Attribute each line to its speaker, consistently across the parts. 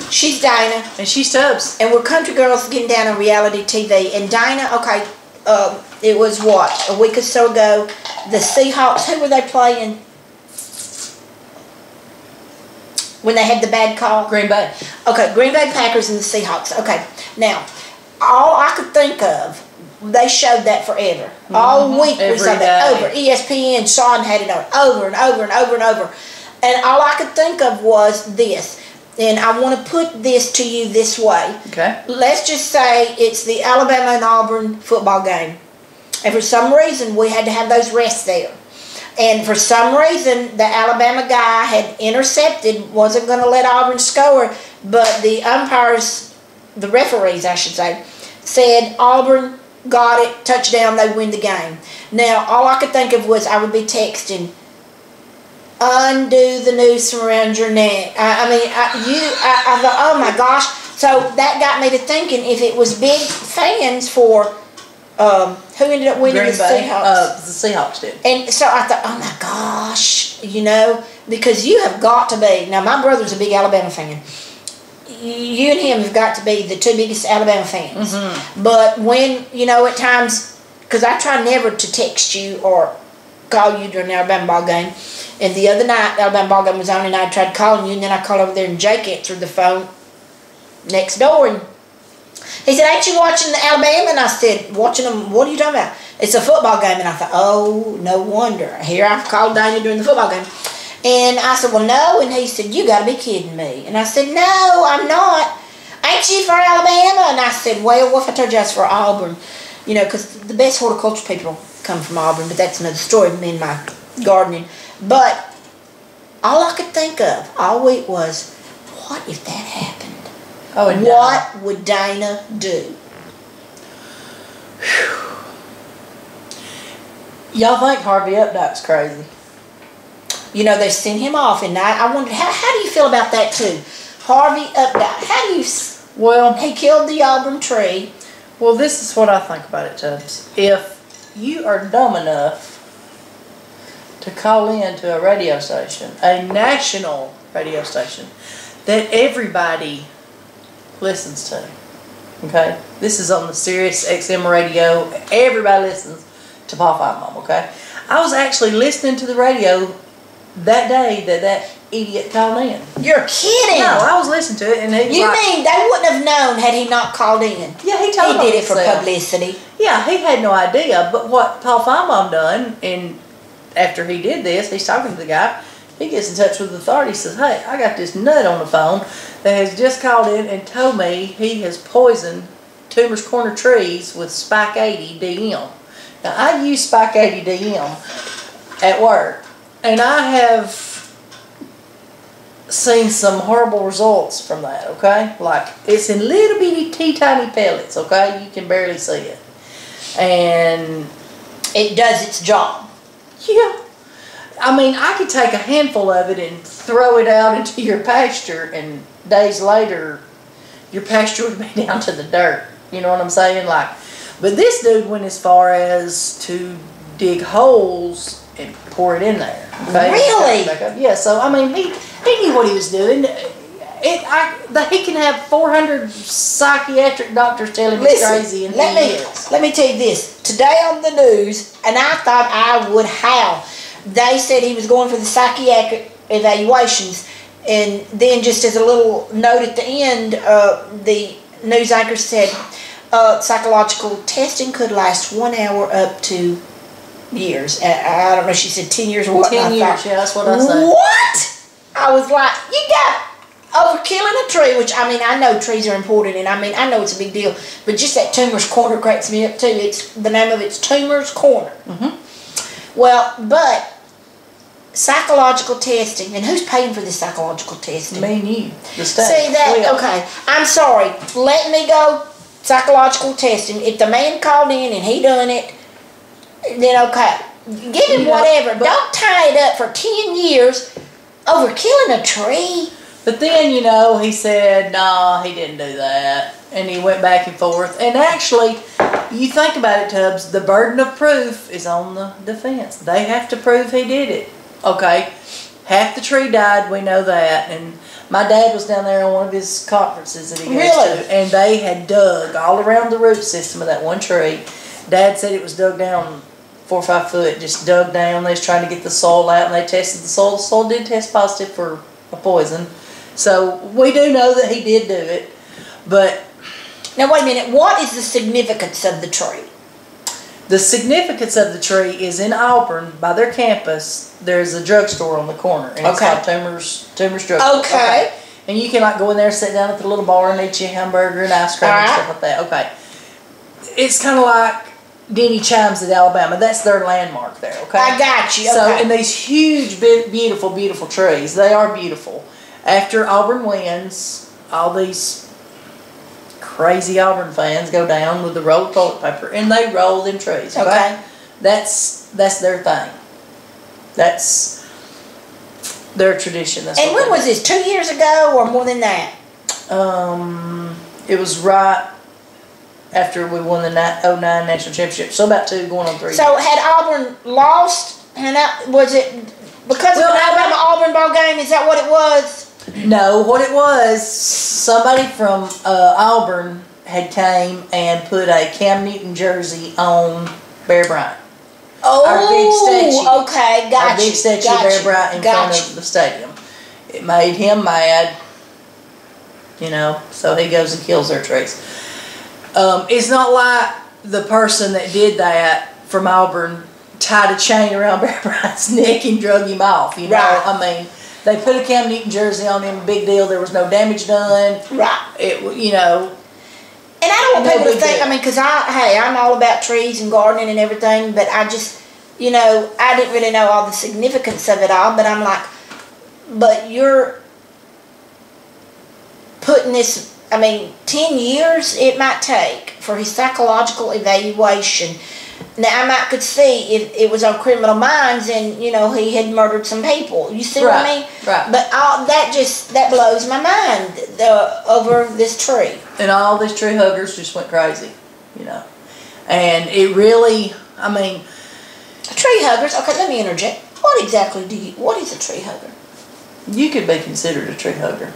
Speaker 1: She's Dinah.
Speaker 2: And she's Tubbs.
Speaker 1: And we're country girls getting down on reality TV. And Dinah, okay, it was what, a week or so ago, the Seahawks, who were they playing? When they had the bad call?
Speaker 2: Green Bay.
Speaker 1: Okay, Green Bay Packers and the Seahawks. Okay, now, all I could think of, they showed that forever. All week we saw that over. ESPN, Sean had it on over and over and over and over. And all I could think of was this. And I want to put this to you this way.
Speaker 2: Okay.
Speaker 1: Let's just say it's the Alabama and Auburn football game. And for some reason, we had to have those rests there. And for some reason, the Alabama guy had intercepted, wasn't going to let Auburn score, but the umpires, the referees, I should say, said Auburn got it, touchdown, they win the game. Now, all I could think of was I would be texting, undo the noose from around your neck. I thought, oh my gosh. So that got me to thinking if it was big fans for who ended up winning?
Speaker 2: Green
Speaker 1: the
Speaker 2: Bay.
Speaker 1: Seahawks.
Speaker 2: The Seahawks did.
Speaker 1: And so I thought, oh my gosh, you know, because you have got to be. Now my brother's a big Alabama fan. You and him have got to be the two biggest Alabama fans.
Speaker 2: Mm-hmm.
Speaker 1: But when, you know, at times, because I try never to text you or call you during the Alabama ball game. And the other night, the Alabama ball game was on, and I tried calling you, and then I called over there, and Jake answered the phone next door, and he said, ain't you watching the Alabama? And I said, watching them, what are you talking about? It's a football game. And I thought, oh, no wonder. Here I've called Dana during the football game. And I said, well, no. And he said, you got to be kidding me. And I said, no, I'm not. Ain't you for Alabama? And I said, well, what if I told you I was for Auburn? You know, because the best horticulture people come from Auburn, but that's another story, me and my gardening. But all I could think of all week was, what if that happened?
Speaker 2: Oh, and
Speaker 1: what would Dana do?
Speaker 2: Y'all think Harvey Updike's crazy?
Speaker 1: You know, they sent him off, and I wondered, how do you feel about that too? Harvey Updike, how do you...
Speaker 2: Well...
Speaker 1: He killed the Auburn tree.
Speaker 2: Well, this is what I think about it, Tubbs. If you are dumb enough to call in to a radio station, a national radio station, that everybody listens to, okay? This is on the Sirius XM radio. Everybody listens to Paul Finebaum, okay? I was actually listening to the radio that day that idiot called in.
Speaker 1: You're kidding!
Speaker 2: No, I was listening to it, and he was
Speaker 1: You
Speaker 2: like,
Speaker 1: mean they wouldn't have known had he not called in?
Speaker 2: Yeah, he told
Speaker 1: He did it for
Speaker 2: himself.
Speaker 1: publicity.
Speaker 2: Yeah, he had no idea. But what Paul Finebaum done, and after he did this, he's talking to the guy. He gets in touch with the authority. He says, hey, I got this nut on the phone that has just called in and told me he has poisoned Toomer's Corner trees with Spike 80 DM. Now, I use Spike 80 DM at work, and I have seen some horrible results from that, okay? Like, it's in little bitty teeny pellets, okay? You can barely see it. And
Speaker 1: it does its job.
Speaker 2: Yeah. I mean, I could take a handful of it and throw it out into your pasture, and days later, your pasture would be down to the dirt. You know what I'm saying? Like, but this dude went as far as to dig holes and pour it in there. Okay?
Speaker 1: Really?
Speaker 2: Yeah. So I mean, he knew what he was doing. He can have 400 psychiatric doctors tell him he's crazy, and
Speaker 1: let me tell you this. Today on the news, and I thought I would howl. They said he was going for the psychiatric evaluations, and then just as a little note at the end, the news anchor said psychological testing could last 1 hour up to years. I don't know, she said 10 years or what.
Speaker 2: 10 years, yeah, that's what I said.
Speaker 1: What? I was like, you got overkilling a tree, which, I mean, I know trees are important, and I mean, I know it's a big deal, but just that Toomer's Corner cracks me up too. It's the name of it's Toomer's Corner. Mm-hmm. Well, but psychological testing, and who's paying for this psychological testing?
Speaker 2: Me and you, the state.
Speaker 1: See that? Okay, I'm sorry. Let me go. Psychological testing. If the man called in and he done it, then okay, give him whatever. Don't tie it up for 10 years over killing a tree.
Speaker 2: But then, you know, he said, nah, he didn't do that. And he went back and forth. And actually, you think about it, Tubbs, the burden of proof is on the defense. They have to prove he did it. Okay, half the tree died, we know that. My dad was down there on one of his conferences that he goes
Speaker 1: Really?
Speaker 2: to, and they had dug all around the root system of that one tree. Dad said it was dug down 4 or 5 foot, just dug down. They was trying to get the soil out, and they tested the soil. The soil did test positive for a poison. So we do know that he did do it. But
Speaker 1: now wait a minute. What is the significance of the tree?
Speaker 2: the significance of the tree is in Auburn, by their campus, there's a drugstore on the corner, and it's called Tumor's Drugstore.
Speaker 1: Okay.
Speaker 2: And you can like go in there, sit down at the little bar, and eat your hamburger and ice cream and stuff like that. Okay. It's kind of like Denny Chimes at Alabama. That's their landmark there. Okay.
Speaker 1: I got you.
Speaker 2: So, and these huge, beautiful, beautiful trees. They are beautiful. After Auburn wins, all these crazy Auburn fans go down with the roll of toilet paper and they roll them trees. Okay. That's their thing. That's their tradition. That's
Speaker 1: and when was this? 2 years ago or more than that?
Speaker 2: It was right after we won the 09 national championship. So about 2 going on 3
Speaker 1: So
Speaker 2: years.
Speaker 1: had Auburn lost? And was it because of the Alabama-Auburn ball game? Is that what it was?
Speaker 2: No, what it was, somebody from Auburn had came and put a Cam Newton jersey on Bear Bryant.
Speaker 1: Oh,
Speaker 2: our big statue.
Speaker 1: Okay, gotcha.
Speaker 2: Our big statue of Bear Bryant in front of the stadium. It made him mad, you know, so he goes and kills their trees. It's not like the person that did that from Auburn tied a chain around Bear Bryant's neck and drug him off, you know.
Speaker 1: Right.
Speaker 2: I mean, they put a Cam Newton jersey on him, big deal. There was no damage done.
Speaker 1: Right.
Speaker 2: It, you know.
Speaker 1: And I don't want people to think, I mean, because I'm all about trees and gardening and everything, but I just, you know, I didn't really know all the significance of it all, but I'm like, but you're putting this, I mean, 10 years it might take for his psychological evaluation. Now, I could see if it was on Criminal Minds and, you know, he had murdered some people. You see what I mean?
Speaker 2: Right.
Speaker 1: But that blows my mind over this tree.
Speaker 2: And all these tree huggers just went crazy, you know. And it really, I mean.
Speaker 1: Tree huggers, okay, let me interject. What exactly what is a tree hugger?
Speaker 2: You could be considered a tree hugger.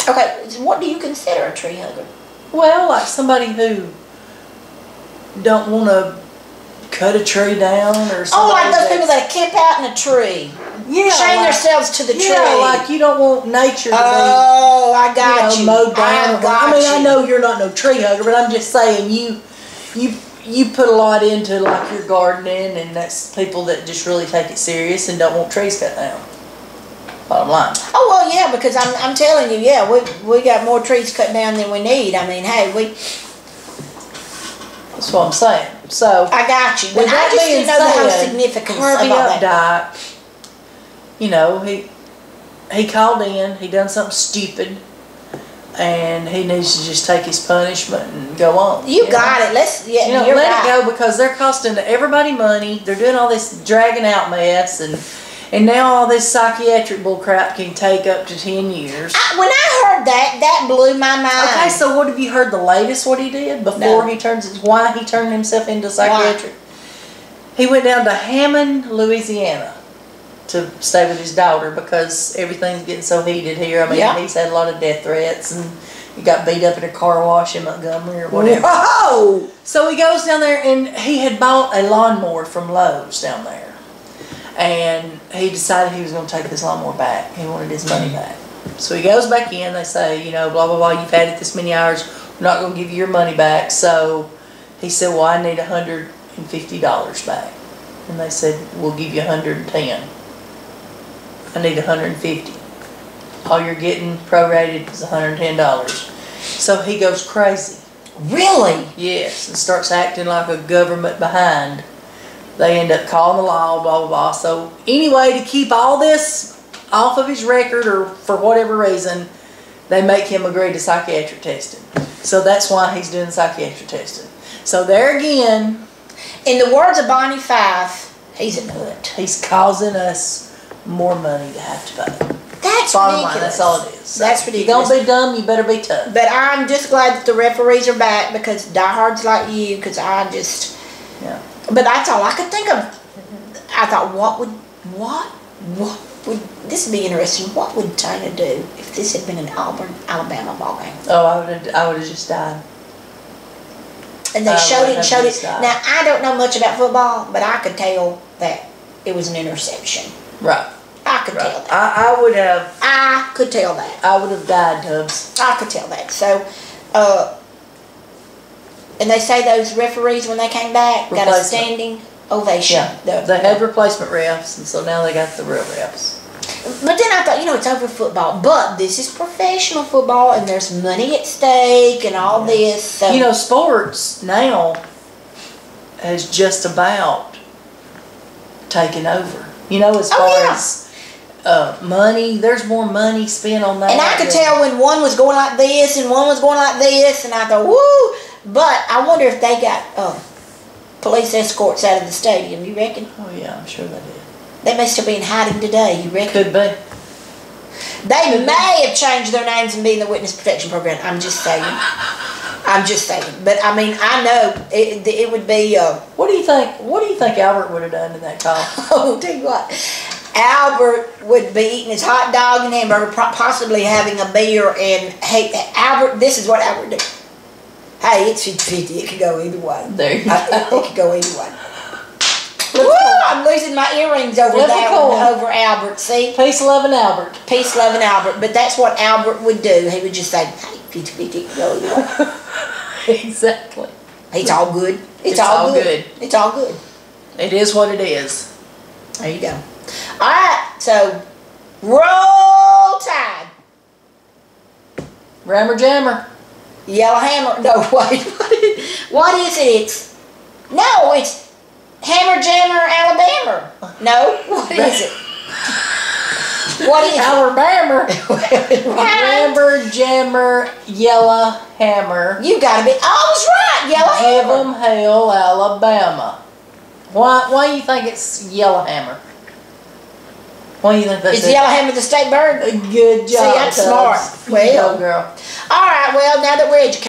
Speaker 1: Okay, what do you consider a tree hugger?
Speaker 2: Well, like somebody who don't want to cut a tree down or something.
Speaker 1: Oh, like those people that camp out in a tree.
Speaker 2: Yeah.
Speaker 1: Chain themselves to the tree.
Speaker 2: Yeah, like you don't want nature to be,
Speaker 1: I got you.
Speaker 2: Mowed down. I mean, I know you're not no tree hugger, but I'm just saying you put a lot into like your gardening, and that's people that just really take it serious and don't want trees cut down. Bottom line.
Speaker 1: Oh well, yeah, because I'm telling you, yeah, we got more trees cut down than we need. I mean, hey,
Speaker 2: That's what I'm saying. So
Speaker 1: I got you, but I just didn't know the whole significance about that.
Speaker 2: Dyke, you know, he called in, he done something stupid, and he needs to just take his punishment and go on.
Speaker 1: You got it. Let
Speaker 2: it go, because they're costing everybody money. They're doing all this dragging out mess, and now all this psychiatric bull crap can take up to 10 years.
Speaker 1: When I heard that blew my mind.
Speaker 2: Okay, so what have you heard the latest what he did before why he turned himself into psychiatric? He went down to Hammond, Louisiana to stay with his daughter because everything's getting so heated here. I mean, he's had a lot of death threats, and he got beat up at a car wash in Montgomery or whatever.
Speaker 1: Whoa!
Speaker 2: So he goes down there, and he had bought a lawnmower from Lowe's down there. And he decided he was going to take this lawnmower back. He wanted his money back. So he goes back in. They say, you know, blah, blah, blah, you've had it this many hours. We're not going to give you your money back. So he said, well, I need $150 back. And they said, we'll give you $110. I need $150. All you're getting prorated is $110. So he goes crazy.
Speaker 1: Really?
Speaker 2: Yes, and starts acting like a government behind. They end up calling the law, blah, blah, blah. So anyway, to keep all this off of his record, or for whatever reason, they make him agree to psychiatric testing. So that's why he's doing psychiatric testing. So there again,
Speaker 1: in the words of Bonnie Fife, he's a nut.
Speaker 2: He's causing us more money to have to pay.
Speaker 1: That's
Speaker 2: bottom
Speaker 1: ridiculous.
Speaker 2: Line, that's all it is. So
Speaker 1: that's ridiculous.
Speaker 2: If you're going to be dumb, you better be tough.
Speaker 1: But I'm just glad that the referees are back, because diehards like you, because I just...
Speaker 2: Yeah.
Speaker 1: But that's all I could think of. I thought, what? this would be interesting. What would Tina do if this had been an Alabama ball game?
Speaker 2: Oh, I would have just died.
Speaker 1: And they showed it and showed it. Now, I don't know much about football, but I could tell that it was an interception.
Speaker 2: Right.
Speaker 1: I could tell that.
Speaker 2: I would have.
Speaker 1: I could tell that.
Speaker 2: I would have died, Tubbs.
Speaker 1: I could tell that. So, and they say those referees, when they came back, got a standing ovation.
Speaker 2: Yeah. They had replacement refs, and so now they got the real refs.
Speaker 1: But then I thought, it's over football. But this is professional football, and there's money at stake and all this. So.
Speaker 2: Sports now has just about taken over. As far as money, there's more money spent on that.
Speaker 1: And I could tell when one was going like this and one was going like this, and I thought, woo! But I wonder if they got police escorts out of the stadium, you reckon?
Speaker 2: Oh, yeah, I'm sure they did.
Speaker 1: They may still be in hiding today, you reckon?
Speaker 2: Could be.
Speaker 1: They may have changed their names and be in the witness protection program. I'm just saying. But I mean, I know it would be.
Speaker 2: What do you think Albert would have done in that call?
Speaker 1: Oh, tell you what, Albert would be eating his hot dog and hamburger, possibly having a beer. And hey, Albert, this is what Albert did. Hey, it's 50-50. It could go either way.
Speaker 2: There you go.
Speaker 1: It could go either way. Woo! I'm losing my earrings over Albert. See?
Speaker 2: Peace, love, and Albert.
Speaker 1: Peace, love, and Albert. But that's what Albert would do. He would just say, hey, 50-50, go either way.
Speaker 2: Exactly.
Speaker 1: It's all good. It's all good. It's all good.
Speaker 2: It is what it is.
Speaker 1: There you go. All right. So, roll Tide.
Speaker 2: Rammer Jammer.
Speaker 1: Yellow Hammer. No, wait. What is it? It's Hammer Jammer Alabama. No? What is it? What is
Speaker 2: Alabama? Hammer Jammer Yellow Hammer.
Speaker 1: You gotta be. I was right. Yellow Hammer.
Speaker 2: Give 'em hell, Alabama. Why do you think it's Yellow Hammer? Why do you think that's
Speaker 1: Is Yellow Hammer the state bird?
Speaker 2: Good job.
Speaker 1: See, I'm smart. Well,
Speaker 2: girl.
Speaker 1: All right. Well, now that we're educated.